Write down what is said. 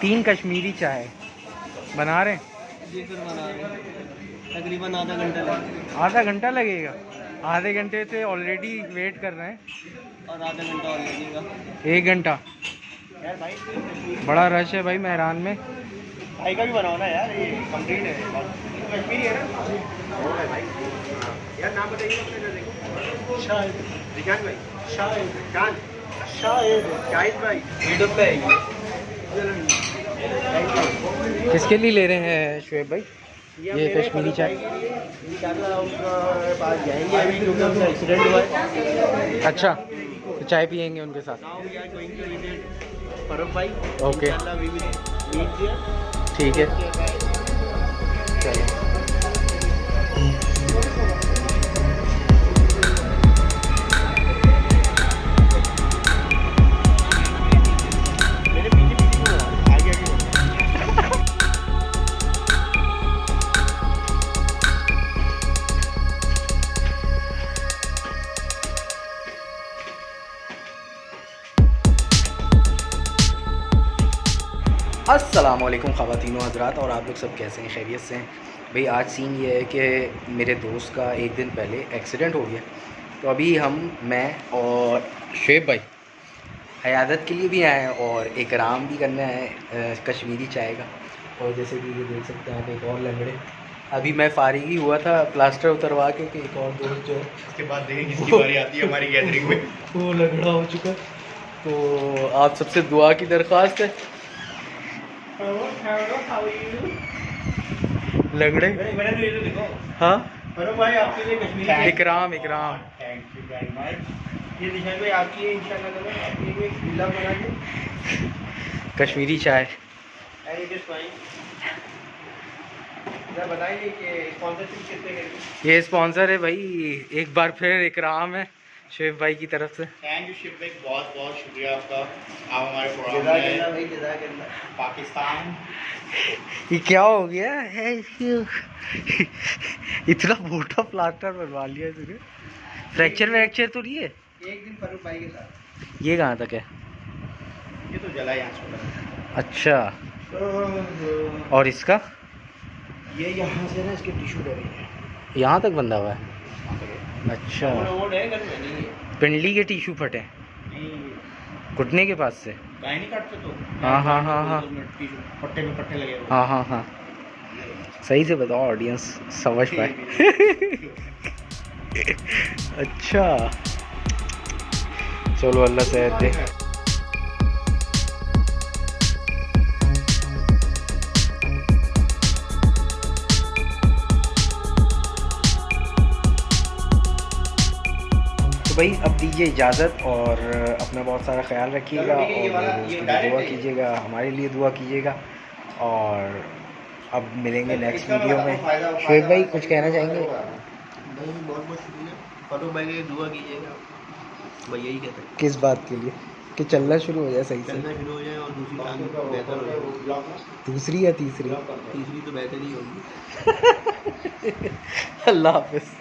3 कश्मीरी चाय बना रहे हैं जी सर, बना रहे हैं। तकरीबन आधा घंटा लगेगा। आधा घंटा लगेगा। आधे घंटे से ऑलरेडी वेट कर रहे हैं और आधा घंटा और लगेगा। 1 घंटा। यार भाई बड़ा रश है भाई मेहरान में। भाई का भी बनाओ ना यार, ये कंप्लीट है। कश्मीरी है ना भाई? यार नाम बताइए अपने। देखो शाहिद रिजान भाई, शाहिद खान, शाहिद शाहिद भाई वीडियो पे है। किसके लिए ले रहे हैं शुएब भाई ये कश्मीरी चाय? पास जाएंगे अभी क्योंकि उनका एक्सीडेंट हुआ है। अच्छा, तो चाय पियेंगे उनके साथ। फरूक भाई ओके, ठीक है चलो। अस्सलामुअलैकुम ख़वातीन व हज़रात, और आप लोग सब कैसे हैं? खैरियत से हैं भाई। आज सीन ये है कि मेरे दोस्त का एक दिन पहले एक्सीडेंट हो गया, तो अभी मैं और शुएब भाई हयादत के लिए भी आए हैं और इकराम भी करना है कश्मीरी चाय का। और जैसे कि ये देख सकते हैं आप, एक और लंगड़े। अभी मैं फारिग ही हुआ था प्लास्टर उतरवा के कि एक और दोस्त जो है उसके बाद देखें किसकी बारी आती है हमारी गैदरिंग में। वो लंगड़ा हो चुका है। तो आप सबसे दुआ की दरख्वास्त है। लंगड़े हाँ भाई आपके लिए कश्मीरी इकराम थैंक यू वेरी मच। ये निशान भाई आपकी है इंशाल्लाह। आपके लिए गिला बना के कश्मीरी चाय। बताइए कि स्पॉन्सरशिप कितने करेंगे? ये स्पॉन्सर है भाई एक बार फिर इकराम है शुएब भाई की तरफ से। थैंक यू शुएब भाई, बहुत बहुत शुक्रिया आपका। आप हमारे प्रोग्राम में पाकिस्तान। ये क्या हो गया है? इतना मोटा प्लास्टर बनवा लिया तूने। फ्रैक्चर तो नहीं है? एक दिन फरूक भाई के साथ। ये कहाँ तक है? ये तो जला यहाँ छोड़ा। अच्छा, और इसका ये यहाँ से ना इसके टिश्यू डरे हैं। यहाँ तक बंधा हुआ है? अच्छा, पिंडली के टिश्यू फटे घुटने के पास से? नहीं काटते तो हाँ हाँ हाँ हाँ पट्टे में पट्टे लगे। हाँ हाँ हाँ, सही से बताओ ऑडियंस समझ पाए। अच्छा चलो, अल्लाह सेहत दे। तो भाई अब दीजिए इजाज़त और अपना बहुत सारा ख्याल रखिएगा और मेरे दोस्त के लिए दुआ कीजिएगा, हमारे लिए दुआ कीजिएगा। और अब मिलेंगे नेक्स्ट वीडियो में। शुएब भाई कुछ कहना चाहेंगे? बहुत बहुत शुक्रिया। फरूक भाई के लिए दुआ कीजिएगा, भाई यही कहते हैं। किस बात के लिए? कि चलना शुरू हो जाए सही से? चलना शुरू हो जाए और दूसरी टांग बेहतर हो जाए। दूसरी या तीसरी? तीसरी तो बेहतर ही होगी। अल्लाह हाफिज़।